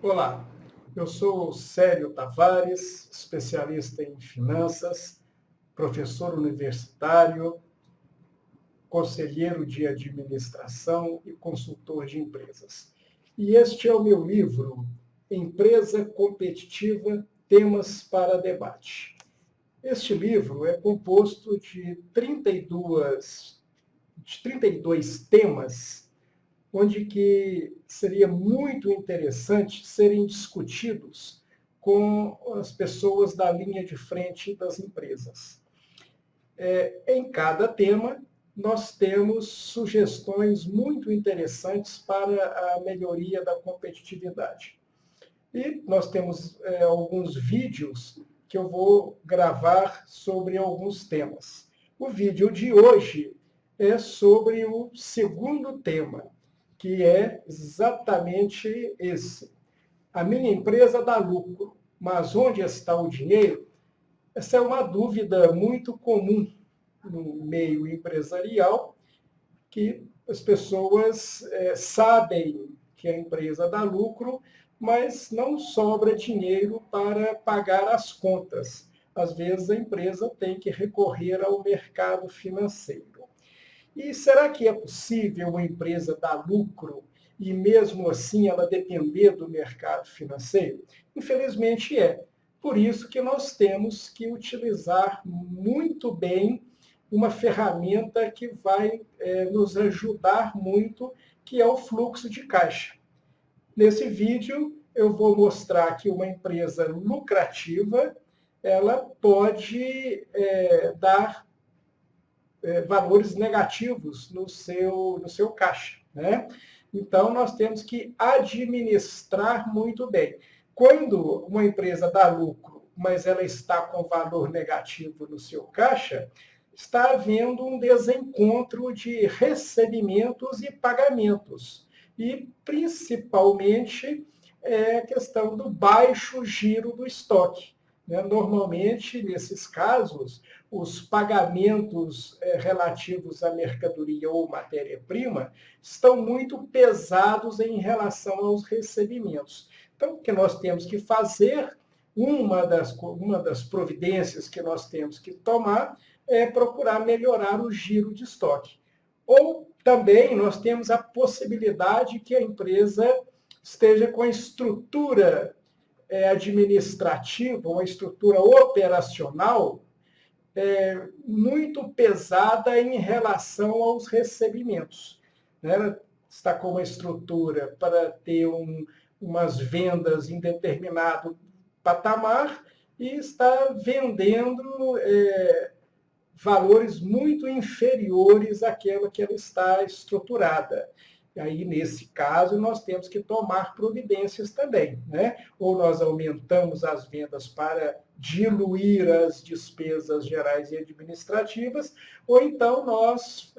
Olá, eu sou Célio Tavares, especialista em finanças, professor universitário, conselheiro de administração e consultor de empresas. E este é o meu livro, Empresa Competitiva, Temas para Debate. Este livro é composto de 32 temas, onde que seria muito interessante serem discutidos com as pessoas da linha de frente das empresas. Em cada tema, nós temos sugestões muito interessantes para a melhoria da competitividade. E nós temos alguns vídeos que eu vou gravar sobre alguns temas. O vídeo de hoje é sobre o segundo tema, que é exatamente esse. A minha empresa dá lucro, mas onde está o dinheiro? Essa é uma dúvida muito comum no meio empresarial, que as pessoas sabem que a empresa dá lucro, mas não sobra dinheiro para pagar as contas. Às vezes a empresa tem que recorrer ao mercado financeiro. E será que é possível uma empresa dar lucro e mesmo assim ela depender do mercado financeiro? Infelizmente é. Por isso que nós temos que utilizar muito bem uma ferramenta que vai nos ajudar muito, que é o fluxo de caixa. Nesse vídeo, eu vou mostrar que uma empresa lucrativa, ela pode dar valores negativos no seu caixa, né? Então, nós temos que administrar muito bem. Quando uma empresa dá lucro, mas ela está com valor negativo no seu caixa, está havendo um desencontro de recebimentos e pagamentos. E, principalmente, a questão do baixo giro do estoque. Normalmente, nesses casos, os pagamentos relativos à mercadoria ou matéria-prima estão muito pesados em relação aos recebimentos. Então, o que nós temos que fazer, uma das providências que nós temos que tomar é procurar melhorar o giro de estoque. Ou também nós temos a possibilidade que a empresa esteja com a estrutura administrativa, uma estrutura operacional muito pesada em relação aos recebimentos. Ela está com uma estrutura para ter umas vendas em determinado patamar e está vendendo valores muito inferiores àquela que ela está estruturada. E aí, nesse caso, nós temos que tomar providências também, né? Ou nós aumentamos as vendas para diluir as despesas gerais e administrativas, ou então nós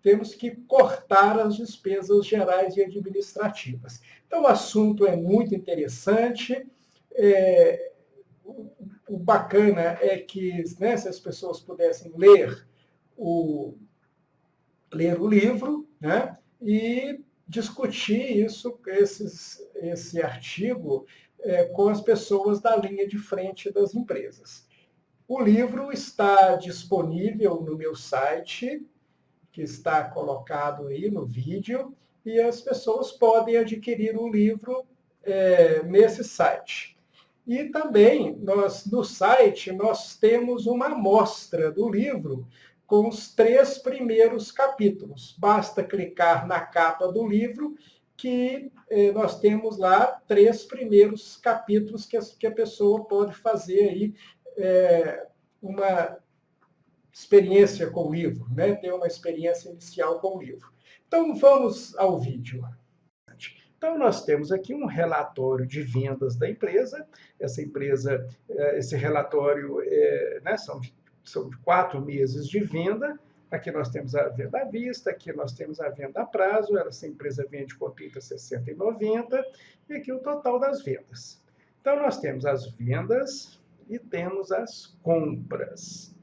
temos que cortar as despesas gerais e administrativas. Então, o assunto é muito interessante. O bacana é que, né, se as pessoas pudessem ler o livro, né, e discutir esse artigo com as pessoas da linha de frente das empresas. O livro está disponível no meu site, que está colocado aí no vídeo, e as pessoas podem adquirir o livro nesse site. E também, no site, nós temos uma amostra do livro com os 3 primeiros capítulos. Basta clicar na capa do livro que nós temos lá 3 primeiros capítulos que a pessoa pode fazer aí uma experiência com o livro, né? Ter uma experiência inicial com o livro. Então, vamos ao vídeo. Então, nós temos aqui um relatório de vendas da empresa. Essa empresa, esse relatório né, são de 4 meses de venda. Aqui nós temos a venda à vista, aqui nós temos a venda a prazo. Essa empresa vende com 30, 60 e 90. E aqui o total das vendas. Então, nós temos as vendas e temos as compras.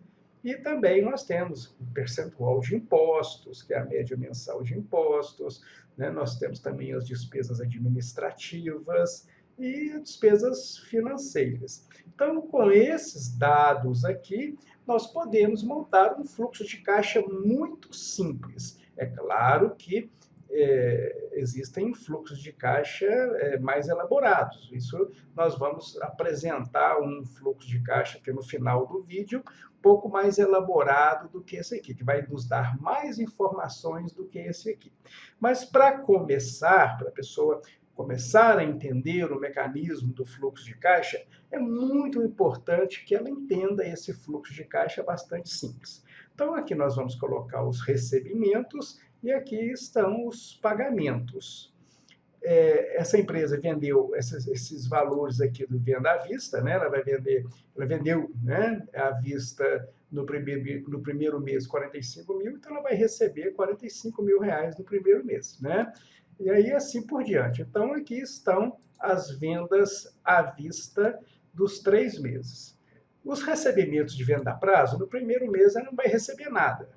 E também nós temos o percentual de impostos, que é a média mensal de impostos, né? Nós temos também as despesas administrativas e despesas financeiras. Então, com esses dados aqui, nós podemos montar um fluxo de caixa muito simples. É claro que existem fluxos de caixa mais elaborados. Isso nós vamos apresentar um fluxo de caixa aqui no final do vídeo, um pouco mais elaborado do que esse aqui, que vai nos dar mais informações do que esse aqui. Mas para começar, para a pessoa começar a entender o mecanismo do fluxo de caixa, é muito importante que ela entenda esse fluxo de caixa bastante simples. Então, aqui nós vamos colocar os recebimentos e aqui estão os pagamentos. Essa empresa vendeu esses valores aqui do venda à vista, né? Ela vendeu, né, à vista no primeiro mês 45 mil, então ela vai receber 45 mil reais no primeiro mês, né? E aí assim por diante. Então aqui estão as vendas à vista dos 3 meses. Os recebimentos de venda a prazo, no primeiro mês ela não vai receber nada,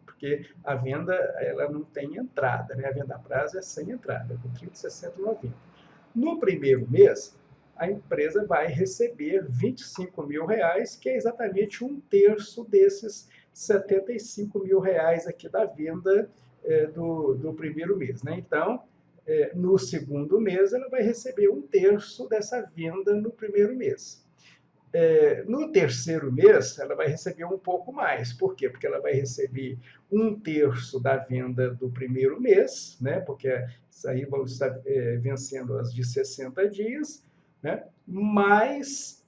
porque a venda ela não tem entrada, né? A venda a prazo é sem entrada, com 30, 60 e 90. No primeiro mês, a empresa vai receber 25 mil reais, que é exatamente um terço desses 75 mil reais aqui da venda do primeiro mês, né? Então, no segundo mês, ela vai receber um terço dessa venda no primeiro mês. No terceiro mês, ela vai receber um pouco mais. Por quê? Porque ela vai receber um terço da venda do primeiro mês, né? Porque isso aí vão estar vencendo as de 60 dias, né? Mais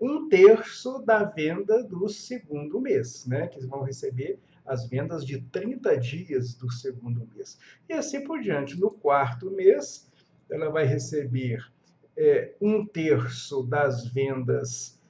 um terço da venda do segundo mês, né? Que vão receber as vendas de 30 dias do segundo mês. E assim por diante. No quarto mês, ela vai receber um terço das vendas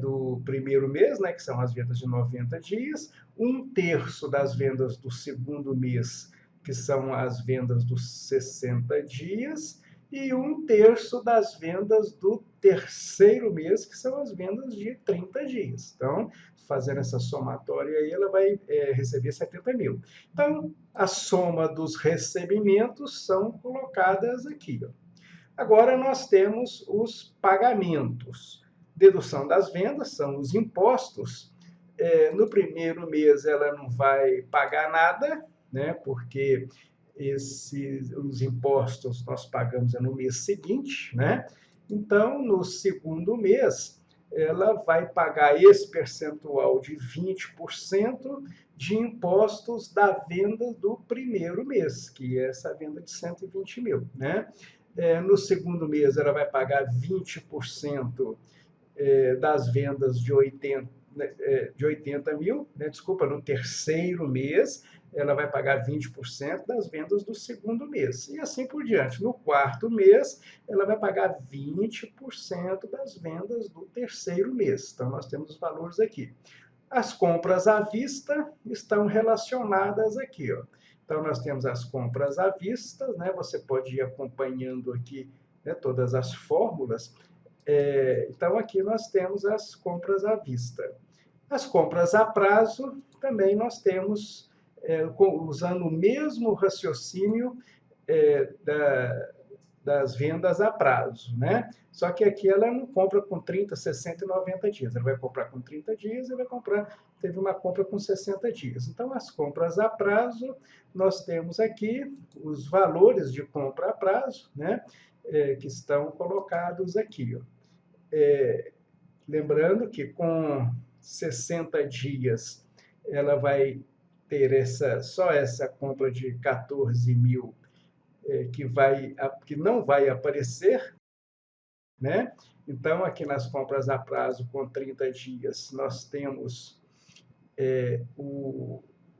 do primeiro mês, né, que são as vendas de 90 dias, um terço das vendas do segundo mês, que são as vendas dos 60 dias, e um terço das vendas do terceiro mês, que são as vendas de 30 dias. Então, fazendo essa somatória aí, ela vai receber 70 mil. Então, a soma dos recebimentos são colocadas aqui, ó. Agora nós temos os pagamentos. Dedução das vendas são os impostos. No primeiro mês ela não vai pagar nada, né? Porque os impostos nós pagamos no mês seguinte, né? Então, no segundo mês, ela vai pagar esse percentual de 20% de impostos da venda do primeiro mês, que é essa venda de 120 mil, né? No segundo mês, ela vai pagar 20% das vendas de 80 mil, né? Desculpa, no terceiro mês, ela vai pagar 20% das vendas do segundo mês. E assim por diante. No quarto mês, ela vai pagar 20% das vendas do terceiro mês. Então, nós temos os valores aqui. As compras à vista estão relacionadas aqui, ó. Então, nós temos as compras à vista, né? Você pode ir acompanhando aqui, né, todas as fórmulas. Então, aqui nós temos as compras à vista. As compras a prazo, também nós temos, usando o mesmo raciocínio das vendas a prazo, né? Só que aqui ela não compra com 30, 60 e 90 dias. Ela vai comprar com 30 dias e teve uma compra com 60 dias. Então, as compras a prazo, nós temos aqui os valores de compra a prazo, né? Que estão colocados aqui, ó. Lembrando que com 60 dias ela vai ter só essa compra de 14 mil que não vai aparecer, né? Então, aqui nas compras a prazo com 30 dias, nós temos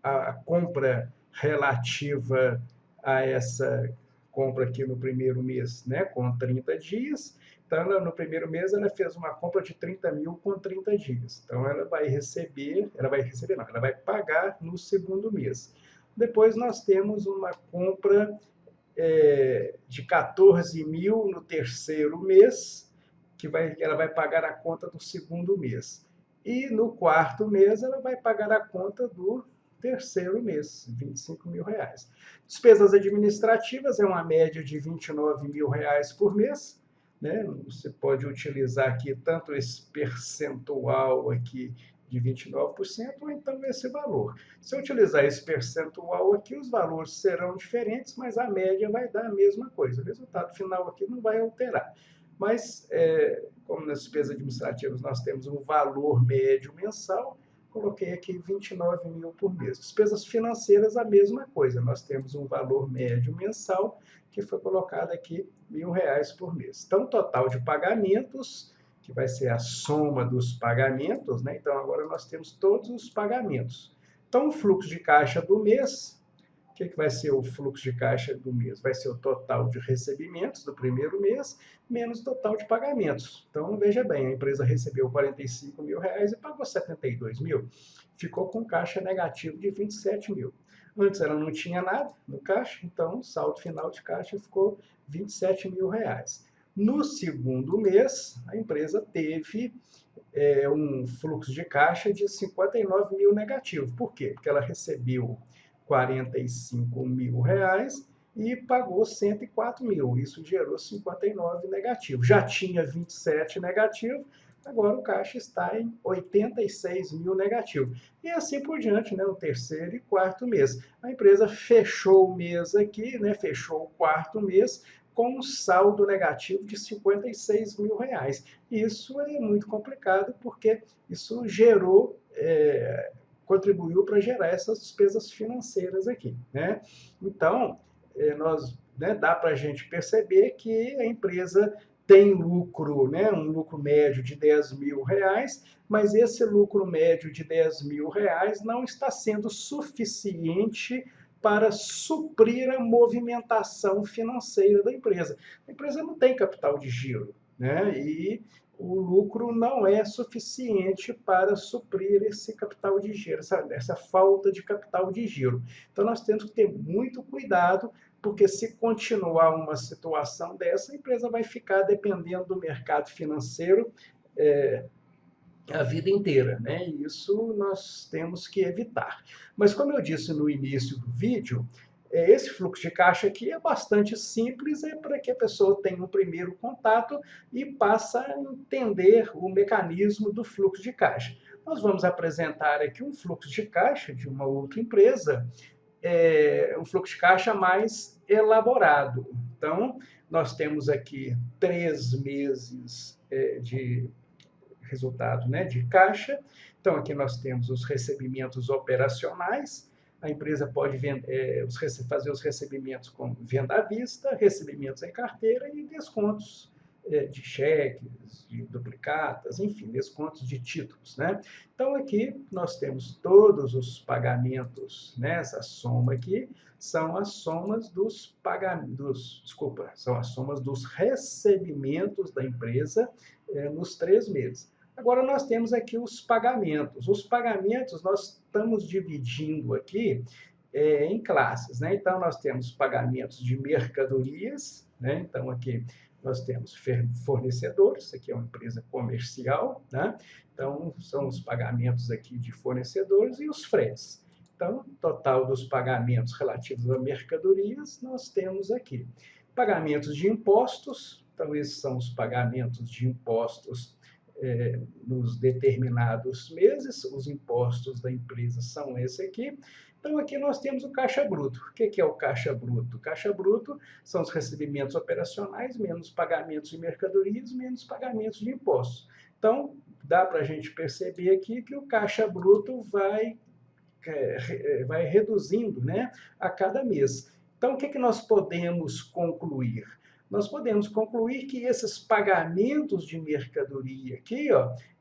a compra relativa a essa compra aqui no primeiro mês, né? Com 30 dias. Então, no primeiro mês, ela fez uma compra de 30 mil com 30 dias. Então, ela vai pagar no segundo mês. Depois, nós temos uma compra de 14 mil no terceiro mês, ela vai pagar a conta do segundo mês. e no quarto mês ela vai pagar a conta do terceiro mês, R$ 25.000. Despesas administrativas é uma média de R$ 29.000 por mês, né? Você pode utilizar aqui tanto esse percentual aqui de 29%, ou então esse valor. Se eu utilizar esse percentual aqui, os valores serão diferentes, mas a média vai dar a mesma coisa. O resultado final aqui não vai alterar. Mas, como nas despesas administrativas nós temos um valor médio mensal, coloquei aqui 29.000 por mês. Despesas financeiras, a mesma coisa. Nós temos um valor médio mensal, que foi colocado aqui R$ 1.000 por mês. Então, total de pagamentos, que vai ser a soma dos pagamentos, né? Então, agora nós temos todos os pagamentos. Então, o fluxo de caixa do mês, o que vai ser o fluxo de caixa do mês? Vai ser o total de recebimentos do primeiro mês, menos o total de pagamentos. Então, veja bem, a empresa recebeu R$ 45.000 e pagou R$ 72.000. Ficou com caixa negativo de R$ 27.000. Antes ela não tinha nada no caixa, então o saldo final de caixa ficou R$ 27.000. No segundo mês, a empresa teve um fluxo de caixa de R$ 59.000 negativo. Por quê? Porque ela recebeu R$ 45.000 e pagou R$ 104.000. Isso gerou 59 negativo. Já tinha 27 negativo, agora o caixa está em 86.000 negativo. E assim por diante, né, no terceiro e quarto mês. A empresa fechou o mês aqui, né, fechou o quarto mês com um saldo negativo de R$ 56.000. Isso é muito complicado, porque isso gerou, contribuiu para gerar essas despesas financeiras aqui, né? Então, dá para a gente perceber que a empresa tem lucro, né, um lucro médio de R$ 10.000, mas esse lucro médio de R$ 10.000 não está sendo suficiente para suprir a movimentação financeira da empresa. A empresa não tem capital de giro, né? E o lucro não é suficiente para suprir esse capital de giro, essa falta de capital de giro. Então, nós temos que ter muito cuidado, porque se continuar uma situação dessa, a empresa vai ficar dependendo do mercado financeiro a vida inteira, né? E isso nós temos que evitar. Mas como eu disse no início do vídeo, esse fluxo de caixa aqui é bastante simples, para que a pessoa tenha um primeiro contato e passe a entender o mecanismo do fluxo de caixa. Nós vamos apresentar aqui um fluxo de caixa de uma outra empresa, um fluxo de caixa mais elaborado. Então, nós temos aqui 3 meses de resultado, né, de caixa. Então, aqui nós temos os recebimentos operacionais. A empresa pode fazer os recebimentos com venda à vista, recebimentos em carteira e descontos de cheques, de duplicatas, enfim, descontos de títulos, né? Então, aqui nós temos todos os pagamentos, né? Essa soma aqui são as somas dos pagamentos, são as somas dos recebimentos da empresa nos 3 meses. Agora, nós temos aqui os pagamentos. Os pagamentos nós estamos dividindo aqui em classes, né? Então, nós temos pagamentos de mercadorias, né? Então, aqui nós temos fornecedores, isso aqui é uma empresa comercial, né? Então, são os pagamentos aqui de fornecedores e os fretes. Então, total dos pagamentos relativos a mercadorias, nós temos aqui. Pagamentos de impostos, então, esses são os pagamentos de impostos nos determinados meses, os impostos da empresa são esse aqui. Então, aqui nós temos o caixa bruto. O que é o caixa bruto? O caixa bruto são os recebimentos operacionais, menos pagamentos de mercadorias, menos pagamentos de impostos. Então, dá para a gente perceber aqui que o caixa bruto vai reduzindo, né, a cada mês. Então, o que nós podemos concluir? Nós podemos concluir que esses pagamentos de mercadoria aqui,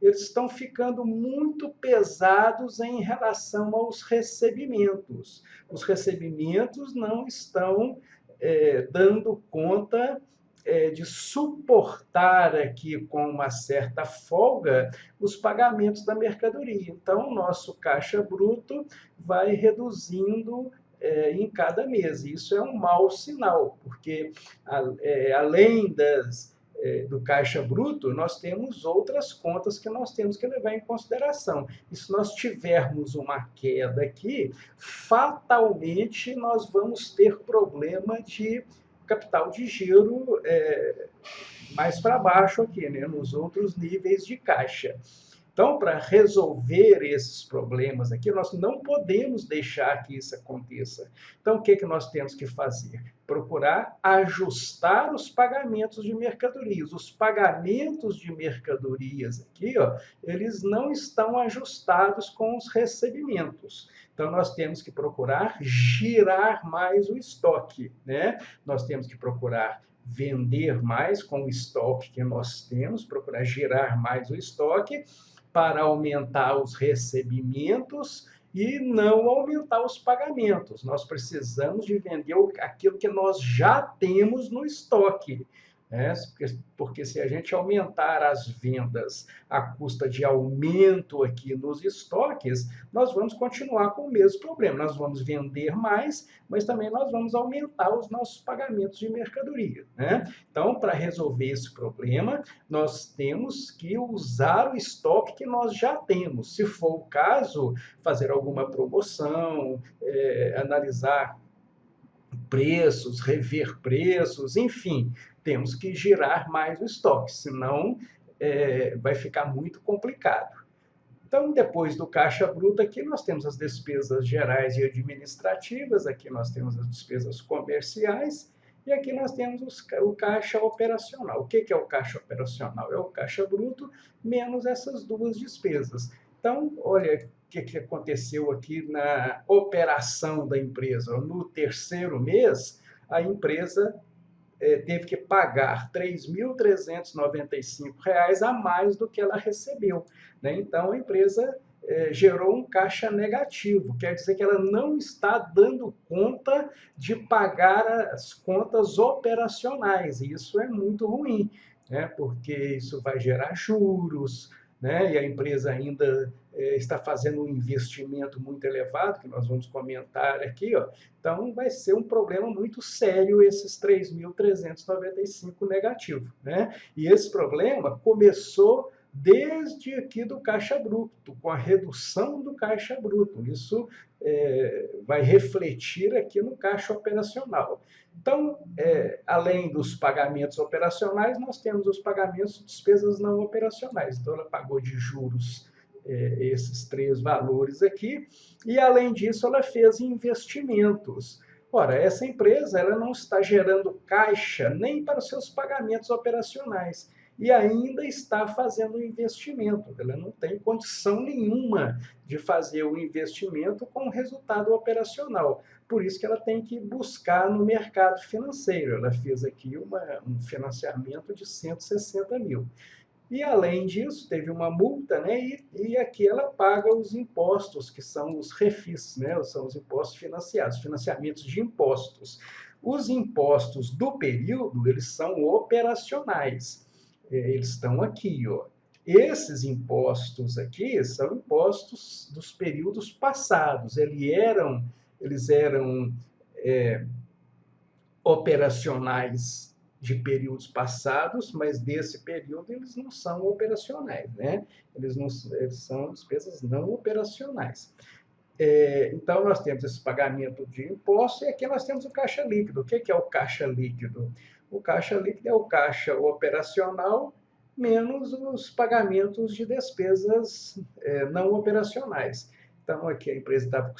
eles estão ficando muito pesados em relação aos recebimentos. Os recebimentos não estão dando conta de suportar aqui com uma certa folga os pagamentos da mercadoria. Então, o nosso caixa bruto vai reduzindo em cada mês. Isso é um mau sinal, porque além do caixa bruto, nós temos outras contas que nós temos que levar em consideração. E se nós tivermos uma queda aqui, fatalmente nós vamos ter problema de capital de giro mais para baixo aqui, né, nos outros níveis de caixa. Então, para resolver esses problemas aqui, nós não podemos deixar que isso aconteça. Então, o que nós temos que fazer? Procurar ajustar os pagamentos de mercadorias. Os pagamentos de mercadorias aqui, ó, eles não estão ajustados com os recebimentos. Então, nós temos que procurar girar mais o estoque, né? Nós temos que procurar vender mais com o estoque que nós temos, procurar girar mais o estoque, para aumentar os recebimentos e não aumentar os pagamentos. Nós precisamos de vender aquilo que nós já temos no estoque. Né? Porque se a gente aumentar as vendas à custa de aumento aqui nos estoques, nós vamos continuar com o mesmo problema. Nós vamos vender mais, mas também nós vamos aumentar os nossos pagamentos de mercadoria. Né? Então, para resolver esse problema, nós temos que usar o estoque que nós já temos. Se for o caso, fazer alguma promoção, analisar preços, rever preços, enfim, temos que girar mais o estoque, senão vai ficar muito complicado. Então, depois do caixa bruto, aqui nós temos as despesas gerais e administrativas, aqui nós temos as despesas comerciais, e aqui nós temos o caixa operacional. O que é o caixa operacional? É o caixa bruto menos essas duas despesas. Então, olha o que aconteceu aqui na operação da empresa. No terceiro mês, a empresa teve que pagar R$ 3.395 a mais do que ela recebeu. Né? Então, a empresa gerou um caixa negativo, quer dizer que ela não está dando conta de pagar as contas operacionais, e isso é muito ruim, né? Porque isso vai gerar juros, né? E a empresa ainda está fazendo um investimento muito elevado, que nós vamos comentar aqui, ó. Então vai ser um problema muito sério esses 3.395 negativo, né? E esse problema começou desde aqui do caixa bruto, com a redução do caixa bruto. Isso vai refletir aqui no caixa operacional. Então, além dos pagamentos operacionais, nós temos os pagamentos de despesas não operacionais. Então, ela pagou de juros esses três valores aqui, e além disso, ela fez investimentos. Ora, essa empresa ela não está gerando caixa nem para os seus pagamentos operacionais, e ainda está fazendo investimento. Ela não tem condição nenhuma de fazer o investimento com resultado operacional. Por isso que ela tem que buscar no mercado financeiro. Ela fez aqui um financiamento de 160 mil. E, além disso, teve uma multa, né? E aqui ela paga os impostos, que são os refis, né? São os impostos financiados, financiamentos de impostos. Os impostos do período, eles são operacionais. Eles estão aqui, ó. Esses impostos aqui são impostos dos períodos passados. Eles eram operacionais de períodos passados, mas desse período eles não são operacionais, né? Eles são despesas não operacionais. Então, nós temos esse pagamento de imposto e aqui nós temos o caixa líquido. O que é o caixa líquido? O caixa líquido é o caixa operacional menos os pagamentos de despesas não operacionais. Então, aqui a empresa estava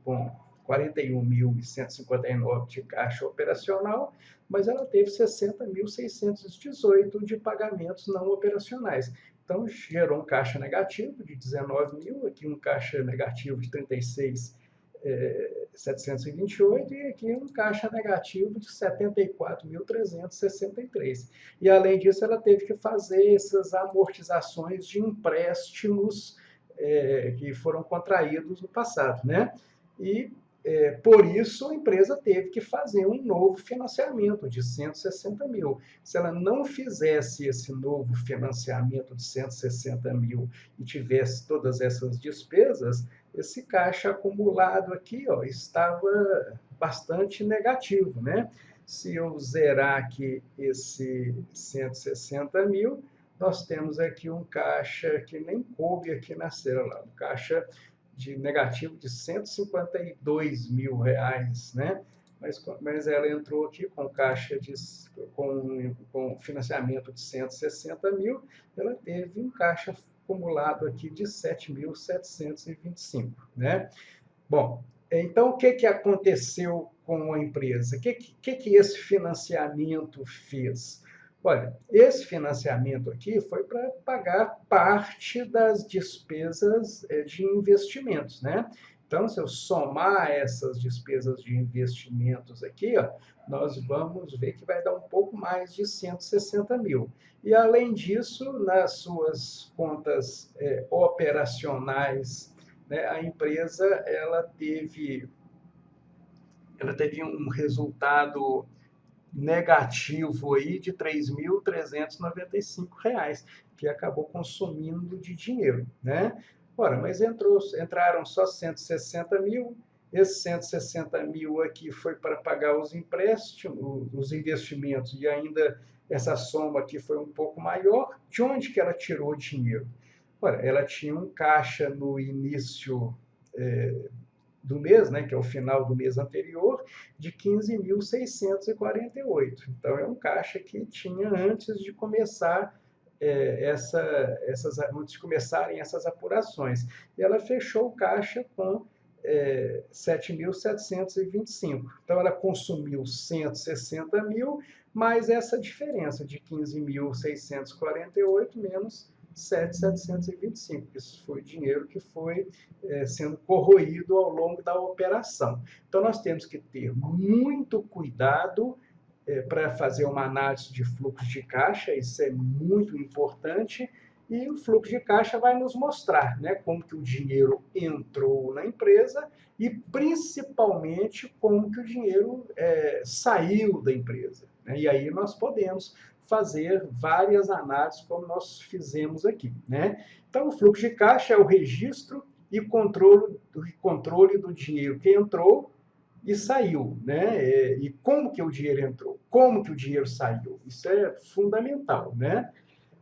com 41.159 de caixa operacional, mas ela teve 60.618 de pagamentos não operacionais. Então, gerou um caixa negativo de 19 mil, aqui um caixa negativo de 36.728 e aqui um caixa negativo de 74.363. E, além disso, ela teve que fazer essas amortizações de empréstimos que foram contraídos no passado, né? E, por isso, a empresa teve que fazer um novo financiamento de 160 mil. Se ela não fizesse esse novo financiamento de 160 mil e tivesse todas essas despesas, esse caixa acumulado aqui, ó, estava bastante negativo, né? Se eu zerar aqui esse 160 mil, nós temos aqui um caixa que nem coube aqui na célula, um caixa de negativo de 152 mil reais, né? Mas ela entrou aqui com caixa com financiamento de 160 mil, ela teve um caixa acumulado aqui de 7.725, né? Bom, então o que aconteceu com a empresa? O que esse financiamento fez? Olha, esse financiamento aqui foi para pagar parte das despesas de investimentos, né? Então, se eu somar essas despesas de investimentos aqui, ó, nós vamos ver que vai dar um pouco mais de 160 mil. E, além disso, nas suas contas operacionais, né, a empresa ela teve um resultado negativo aí de R$ 3.395, que acabou consumindo de dinheiro, né? Ora, mas entraram só 160 mil, esses 160 mil aqui foi para pagar os empréstimos, os investimentos, e ainda essa soma aqui foi um pouco maior. De onde que ela tirou o dinheiro? Ora, ela tinha um caixa no início do mês, né, que é o final do mês anterior, de 15.648. Então, é um caixa que tinha antes de começar antes de começarem essas apurações. E ela fechou o caixa com 7.725. Então, ela consumiu 160 mil, mais essa diferença de 15.648 menos 7.725. Isso foi dinheiro que foi sendo corroído ao longo da operação. Então, nós temos que ter muito cuidado para fazer uma análise de fluxo de caixa, isso é muito importante, e o fluxo de caixa vai nos mostrar, né, como que o dinheiro entrou na empresa e, principalmente, como que o dinheiro saiu da empresa, né? E aí nós podemos fazer várias análises, como nós fizemos aqui, né? Então, o fluxo de caixa é o registro e controle do dinheiro que entrou e saiu, né? E como que o dinheiro entrou, como que o dinheiro saiu, isso é fundamental, né?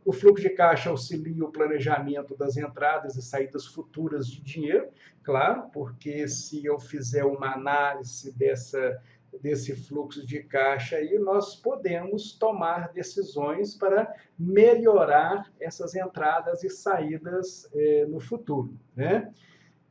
O fluxo de caixa auxilia o planejamento das entradas e saídas futuras de dinheiro, claro, porque se eu fizer uma análise desse fluxo de caixa aí, nós podemos tomar decisões para melhorar essas entradas e saídas no futuro, né?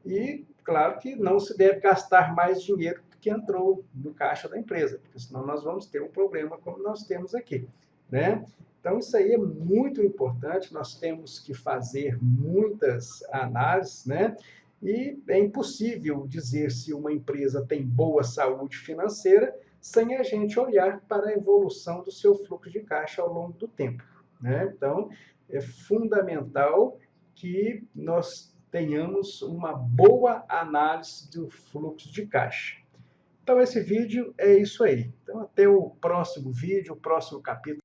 E, claro, que não se deve gastar mais dinheiro que entrou no caixa da empresa, porque senão nós vamos ter um problema como nós temos aqui, né? Então, isso aí é muito importante, nós temos que fazer muitas análises, né? E é impossível dizer se uma empresa tem boa saúde financeira sem a gente olhar para a evolução do seu fluxo de caixa ao longo do tempo, né? Então, é fundamental que nós tenhamos uma boa análise do fluxo de caixa. Então, esse vídeo é isso aí. Então, até o próximo vídeo, o próximo capítulo.